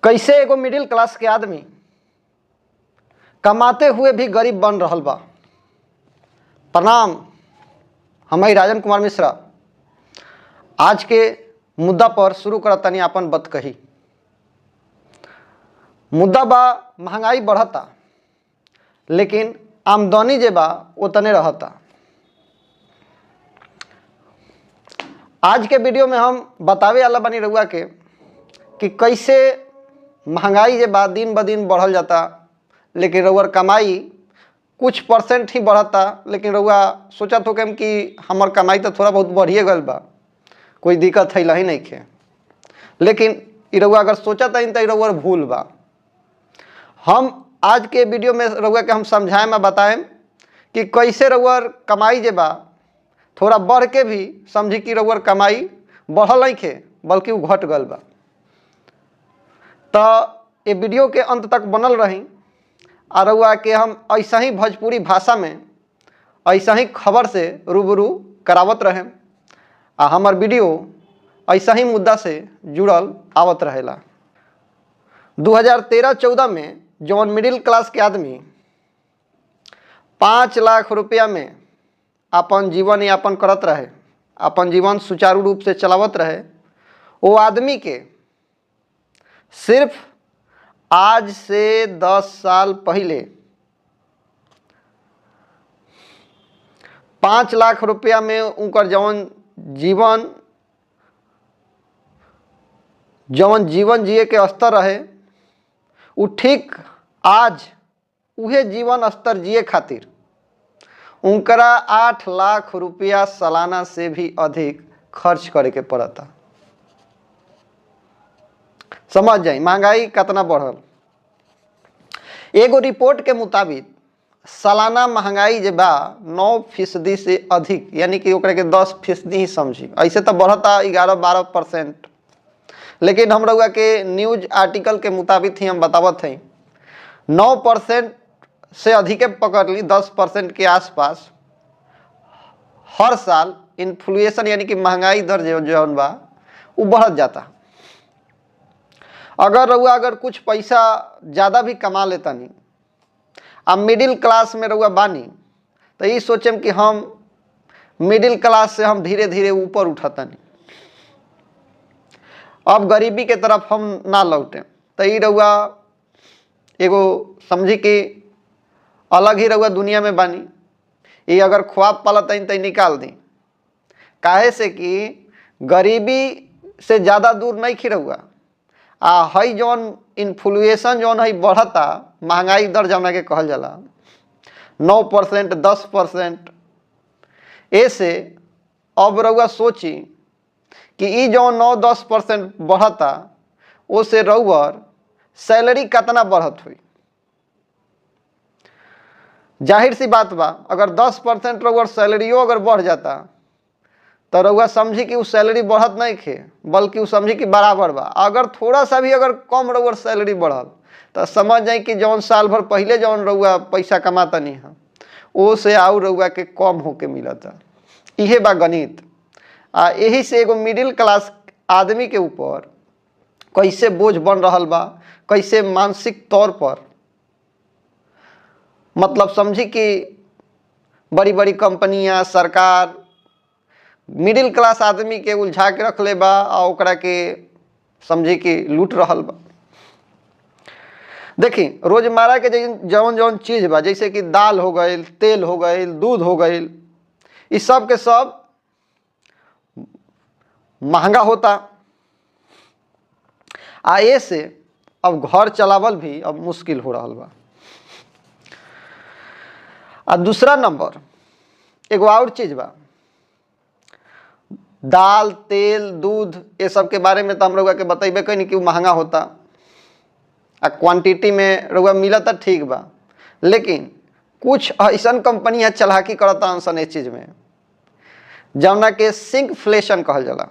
कैसे एगो middle class के आदमी कमाते हुए भी गरीब बन रहल बा। प्रणाम, हम राजन कुमार मिश्रा आज के मुद्दा पर शुरू करत तनी अपन बात कही। मुद्दा बा महंगाई बढ़ता लेकिन आमदनी जे बा उतने रहता। आज के वीडियो में हम बतावे वाला बनी रहुआ के कि कैसे महंगाई जे बा दिन ब दिन बढ़ल जाता लेकिन रउआ कमाई कुछ परसेंट ही बढ़ता। लेकिन रउआ सोचत हो कि हमार कमाई तो थोड़ा बहुत बढ़िए गल बा, कोई दिक्कत है ही नहीं खे। लेकिन रउआ अगर सोचत है तो रउआ भूल बा। हम आज के वीडियो में रउआ के हम समझाएं में बताएं कि कैसे रउआ कमाई जे बा थोड़ा बढ़ के भी समझी कि रउआ कमाई बढ़ल नहीं खे बल्कि वो घट गल बा। तो ये वीडियो के अंत तक बनल रही और रउआ के हम ऐसा ही भोजपुरी भाषा में ऐसा ही खबर से रूबरू करावत रहें आ हमार वीडियो ऐसा ही मुद्दा से जुड़ल आवत रहेला। 2013-14 में जौन मिडिल क्लास के आदमी 5 लाख रुपया में अपन जीवन यापन करत रहे, अपन जीवन सुचारू रूप से चलावत रहे, वो आदमी के सिर्फ आज से 10 साल पहले 5 लाख रुपया में उनकर जौन जीवन जिए के स्तर रहे वो ठीक आज उहे जीवन स्तर जिए खातिर उनकरा 8 लाख रुपया सालाना से भी अधिक खर्च करे के पड़ता। समझ जाए महंगाई कितना बढ़ल। एगो रिपोर्ट के मुताबिक सालाना महंगाई जे बा 9% से अधिक, यानी कि ओकरे के 10% ही समझी। ऐसे तो बढ़ता 11-12%, लेकिन हम रउआ के न्यूज आर्टिकल के मुताबिक ही हम बतावत हैं 9% से अधिक पकड़ ली, 10% के आसपास हर साल इन्फ्लेशन यानी कि महंगाई दर जौन बा वो बढ़त जाता। अगर रउआ कुछ पैसा ज़्यादा भी कमा लेता नहीं, अब मिडिल क्लास में रउआ बानी तो ये सोचें कि हम मिडिल क्लास से हम धीरे धीरे ऊपर उठता नहीं, अब गरीबी के तरफ हम ना लौटें तो ये रउआ एगो समझी कि अलग ही रउआ दुनिया में बानी। ये अगर ख्वाब पालत तो निकाल दी, काहे से कि गरीबी से ज़्यादा दूर नहीं खी रउआ हई जौन इन्फ्लेशन जौन है बढ़ता, महंगाई दर जौन के कहल जाला 9% 10%। ऐसे अब रउआ सोची कि ई जौन 9-10% बढ़ता उससे रउआ सैलरी कितना बढ़त हुई। जाहिर सी बात बा अगर 10% रउआ सैलरियो अगर बढ़ जाता तो रउआ समझी कि उस सैलरी बढ़त नहीं खे बल्कि वो समझी कि बराबर बा। अगर थोड़ा सा भी अगर कम रउआ सैलरी बढ़ल तो समझ जाए कि जौन साल भर पहले जौन रउआ पैसा कमाता नहीं है वो से आउ रउआ के कम होके मिलता। इहे बा गणित। यही से एगो मिडिल क्लास आदमी के ऊपर कैसे बोझ बन रहल बा, कैसे मानसिक तौर पर मतलब समझी कि बड़ी बड़ी कंपनियां सरकार मिडिल क्लास आदमी के उलझा के रख ले बा और ओकरा के समझी कि लूट रहल बा। देखी रोजमर्रा के जौन जौन चीज़ बा जैसे कि दाल हो गई, तेल हो गई, दूध हो गई, इस सब के सब महंगा होता। आए से अब घर चलावल भी अब मुश्किल हो रहा बा। दूसरा नंबर एगो और चीज़ बा, दाल तेल दूध ये सब के बारे में तो हम रउआ के बतेबे कहीं कि वो महंगा होता। क्वांटिटी में रउआ मिलता ठीक बा, लेकिन कुछ ऐसा कंपनी चालाकी करता सन इस चीज़ में जौना के सिंकफ्लेशन कहल जाला।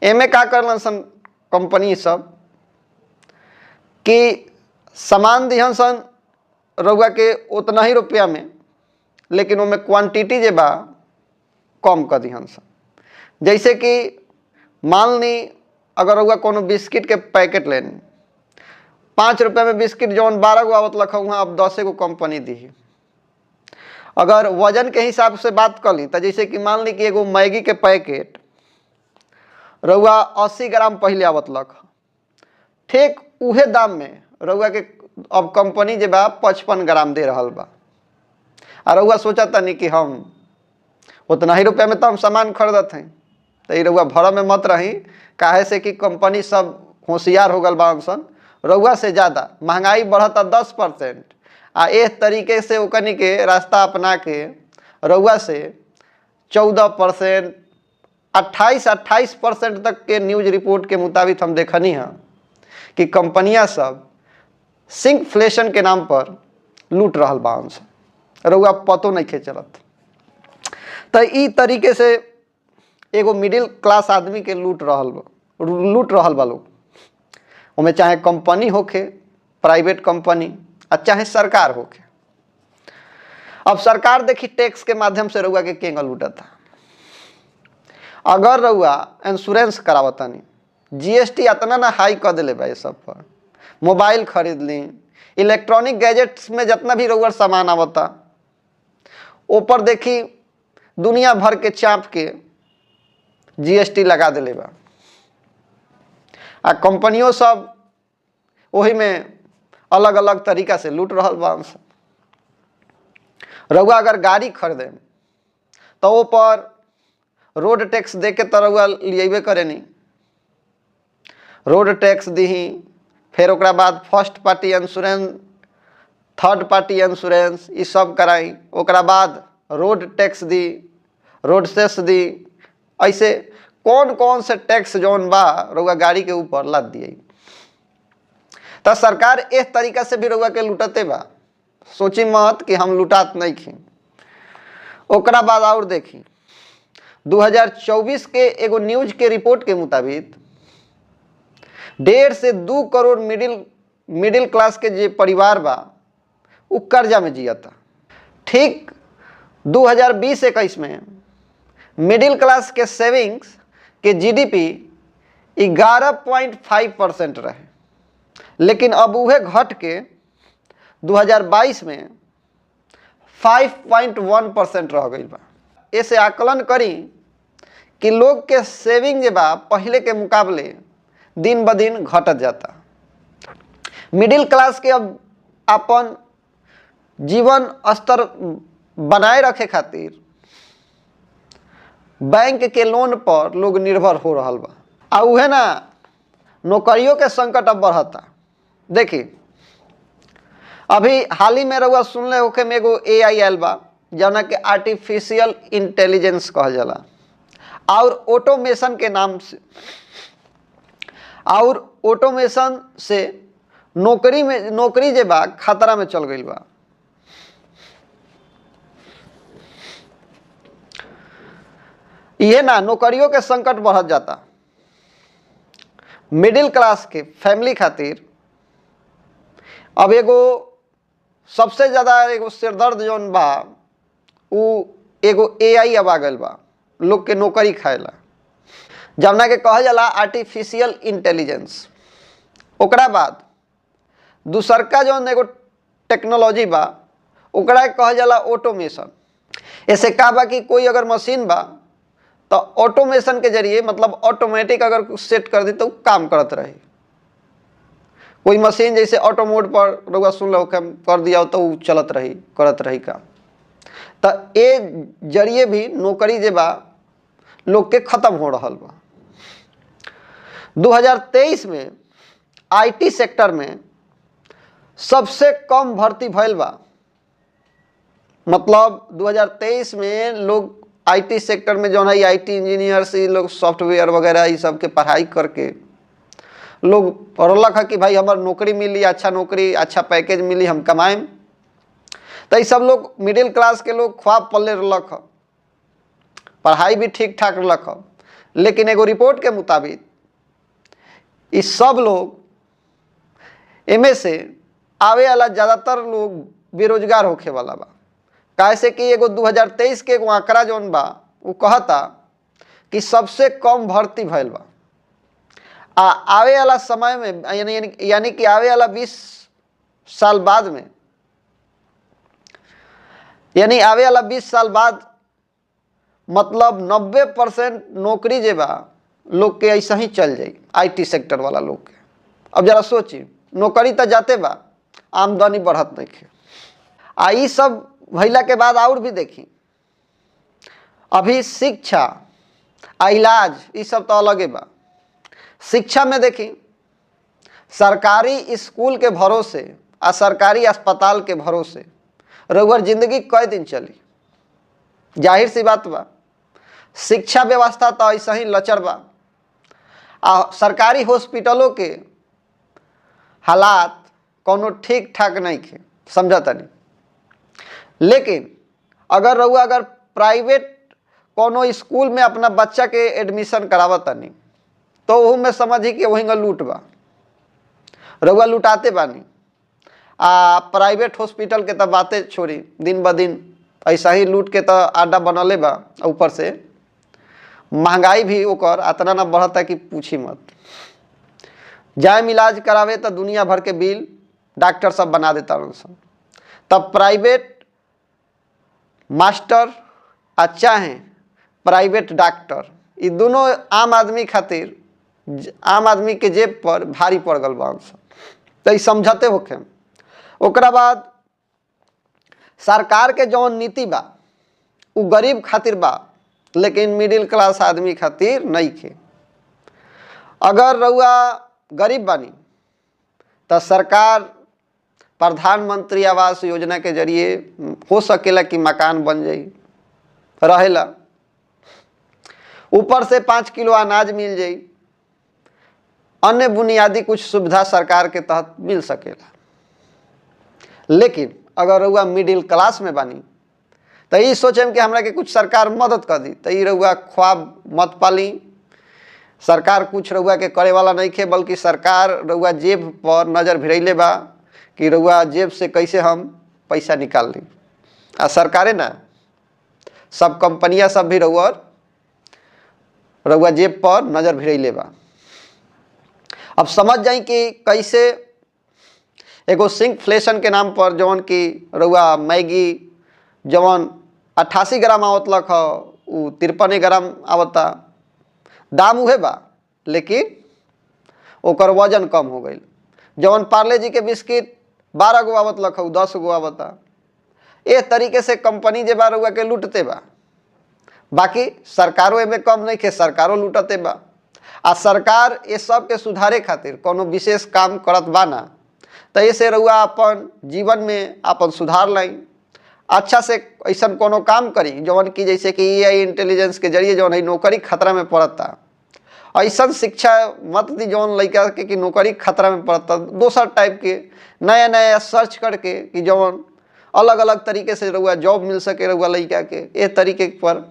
एमे का करलन सन कंपनी सब कि सामान दिहन सन रउआ के उतना ही रुपया में, लेकिन उनमें क्वांटिटी जे बा कम कर दिहन सन। जैसे कि मान ली अगर रउआ कोनो बिस्किट के पैकेट लेनी 5 रुपये में बिस्किट जौन 12 गो आवत लख वहाँ अब 10 गो कंपनी दी। अगर वजन के हिसाब से बात कर ली तो जैसे कि मान ली कि एगो मैगी के पैकेट रउआ 80 ग्राम पहले आवत लख, ठीक उहे दाम में रउआ के अब कंपनी जे बा 55 ग्राम दे रहल बा। और रउआ सोचा तनी कि हम उतना ही रुपया में तो हम सामान खरीदत हैं, तो ये रउआ भरम में मत रही, काहे से कि कंपनी सब होशियार हो गल बान सन। रउआ से ज़्यादा महंगाई बढ़ता 10%, आ एक तरीके से ओकनी के रास्ता अपना के रउआ से 14%, 28% तक के न्यूज रिपोर्ट के मुताबिक हम देखनी है कि कंपनियां सब सिंकफ्लेशन के नाम पर लूट रहल बान सन, रउआ पतो नहीं खे चलत। तो ई तरीके से एगो मिडिल क्लास आदमी के लूट रहल बा लोग, उमें चाहे कंपनी होखे, प्राइवेट कंपनी, और चाहे सरकार होखे। अब सरकार देखी टैक्स के माध्यम से रउआ के केंगा लूटता। अगर रउआ इंश्योरेंस करावतानी, जीएसटी इतना ना हाई कर दिले बा ये सब पर, मोबाइल खरीद ली, इलेक्ट्रॉनिक गैजेट्स में जितना भी रउआ सामान आवता ऊपर देखी दुनिया भर के चाप के जीएसटी लगा दिले बा। आ कंपनियों सब वही में अलग अलग तरीका से लूट रहल बा। रउआ अगर गाड़ी खरीदे तो वो पर रोड टैक्स दे के तो रउआ लिएबे करे नहीं, रोड टैक्स दीही, फिर ओकरा बाद first party insurance, third party insurance, ये सब कराई, ओकरा बाद रोड टैक्स दी, रोड सेस दी। ऐसे कौन कौन से टैक्स जौन बा रउआ गाड़ी के ऊपर लाद दिए। तो सरकार इस तरीका से भी रउआ के लूटते बा, सोची मत कि हम लुटात नहीं खी। ओकरा बाद और देखी 2024 के एगो न्यूज के रिपोर्ट के मुताबिक 1.5 से 2 करोड़ मिडिल क्लास के जे परिवार बा उ कर्जा में जियता। ठीक 2020-21 में मिडिल क्लास के सेविंग्स के जीडीपी 11.5% रहे, लेकिन अब उहे घट के 2022 में 5.1% रह गई बा। ऐसे आकलन करी कि लोग के सेविंग जे बा पहले के मुकाबले दिन ब दिन घटत जाता। मिडिल क्लास के अब अपन जीवन स्तर बनाए रखे खातिर बैंक के लोन पर लोग निर्भर हो रहा बा। आ उहे ना नौकरियों के संकट अब बढ़ता। देखी अभी हाल ही में रउआ सुनले होखे में एगो AI आयल बा जौना के आर्टिफिशियल इंटेलिजेंस कहल जाला, और ऑटोमेशन के नाम से, और ऑटोमेशन से नौकरी जे बा खतरा में चल गई बा। ये ना नौकरियों के संकट बढ़त जाता। मिडिल क्लास के फैमिली खातिर अब एगो सबसे ज़्यादा एगो सिरदर्द जौन बा उ एगो AI अब आ गइल बा लोग के नौकरी खाएला, जौना के कहल जाला आर्टिफिशियल इंटेलिजेंस। ओकरा बाद दूसरका जौन एगो टेक्नोलॉजी बा ओकरा के कहल जाला ऑटोमेशन। ऐसे का बा कि कोई अगर मशीन बा तो ऑटोमेशन के जरिए मतलब ऑटोमेटिक अगर सेट कर दी तो काम करत रही। कोई मशीन जैसे ऑटो मोड पर रउआ सुन लो कर दिया तो वो चलत रही, करत रही काम। तो ए जरिए भी नौकरी जे बा लोग के खत्म हो रहा बा। 2023 में IT सेक्टर में सबसे कम भर्ती भइल बा। मतलब 2023 में लोग IT सेक्टर में जो है IT इंजीनियर्स, लोग सॉफ्टवेयर वगैरह ये सब के पढ़ाई करके लोग पढ़लक है कि भाई हमार नौकरी मिली, अच्छा नौकरी, अच्छा पैकेज मिली, हम कमाएं। तो ये सब लोग मिडिल क्लास के लोग ख्वाब पल्ले रख, पढ़ाई भी ठीक ठाक रख। लेकिन एगो रिपोर्ट के मुताबिक ये सब लोग एमे से आवे वाला ज़्यादातर लोग बेरोजगार होखे वाला बा। कैसे कि एगो 2023 के एगो आंकड़ा जौन बा वो कहता कि सबसे कम भर्ती भइल बा। आवे वाला समय में यानी कि आवे वाला 20 साल बाद में, यानी आवे वाला 20 साल बाद मतलब 90% नौकरी जे बा लोग के ऐसा ही चल जाई, IT सेक्टर वाला लोग के। अब जरा सोची, नौकरी तो जाते बा, आमदनी बढ़त नहीं है। ई सब भइला के बाद और भी देखी, अभी शिक्षा इलाज ये सब तो अलगे बा। शिक्षा में देखी, सरकारी स्कूल के भरोसे आ सरकारी अस्पताल के भरोसे रउअर जिंदगी कई दिन चली। जाहिर सी बात बा, शिक्षा व्यवस्था तो ऐसा ही लचर बा। सरकारी हॉस्पिटलों के हालात कोनो ठीक ठाक नहीं थे, समझता नहीं। लेकिन अगर प्राइवेट कोनो स्कूल में अपना बच्चा के एडमिशन करावता नहीं तो वह में समझी कि वहीं लूट बा, रउआ लुटाते बानी। प्राइवेट हॉस्पिटल के तो बातें छोड़ी, दिन ब दिन ऐसा ही लूट के तो आडा बनले बा। ऊपर से महंगाई भी ओकर इतना ना बढ़ता कि पूछी मत। जाए इलाज करावे तो दुनिया भर के बिल डॉक्टर सब बना देता सब। तब प्राइवेट मास्टर चाहे प्राइवेट डॉक्टर, ये दोनों आम आदमी खातिर, आम आदमी के जेब पर भारी पड़ गल बा सब। तो ये समझते होखे। ओकरा बाद सरकार के जौन नीति बा वो गरीब खातिर बा, लेकिन मिडिल क्लास आदमी खातिर नहीं खे। अगर रउआ गरीब बानी तो सरकार प्रधानमंत्री आवास योजना के जरिए हो सकेला कि मकान बन जाई रहेला, ऊपर से 5 किलो अनाज मिल जाई, अन्य बुनियादी कुछ सुविधा सरकार के तहत मिल सकेला। लेकिन अगर रउआ मिडिल क्लास में बानी तो ये सोचें कि हमरा के कुछ सरकार मदद कर दी, तो ये रउआ ख्वाब मत पाली। सरकार कुछ रउआ के करे वाला नहीं खे, बल्कि सरकार रउआ जेब पर नज़र भिड़ैले बा कि रउआ जेब से कैसे हम पैसा निकाल ली। सरकारे ना, सब कंपनियां सब भी रउआ जेब पर नज़र भिड़ैले बा। अब समझ जाई कि कैसे एगो सिंकफ्लेशन के नाम पर जौन कि रउआ मैगी जौन 88 ग्राम आवत लख वो 53 ग्राम आवता, दाम उहे बा लेकिन ओकर वजन कम हो गई। जौन पार्ले जी के बिस्किट 12 गो आवत लख 10 गो आवता। ए तरीके से कंपनी जे बा रउआ के लूटते बा। बाकी सरकारों एमे कम नहीं के, सरकारों लूटते बा। सरकार ये सब के सुधारे खातिर कोनो विशेष काम करत बा ना, तो ऐसे रउआ अपन जीवन में अपन सुधार लाई। अच्छा से ऐसा कोनो काम करी जौन कि जैसे कि AI इंटेलिजेंस के जरिए जौन है नौकरी खतरा में पड़ता, ऐसा शिक्षा मत दी जौन लड़का के कि नौकरी खतरा में पड़ता। दोसर टाइप के नया नया सर्च करके कि जौन अलग अलग तरीके से रउआ जॉब मिल सके रउआ लड़का के, ए तरीके पर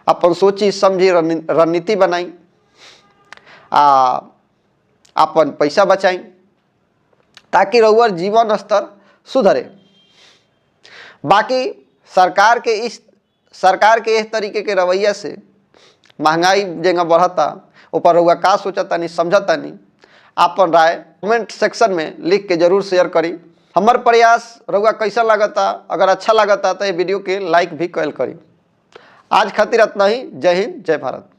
अपन सोची समझी रणनीति बनाई, अपन पैसा बचाई ताकि रउआ जीवन स्तर सुधरे। बाकी सरकार के इस तरीके के रवैया से महंगाई जगह बढ़ता, ऊपर रउआ का सोचता नहीं समझता नहीं। आपन राय कमेंट सेक्शन में लिख के जरूर शेयर करी। हमार प्रयास रउआ कैसा लगता, अगर अच्छा लगता तो ये वीडियो के लाइक भी कल करी। आज खातिर इतना ही। जय हिंद, जय भारत।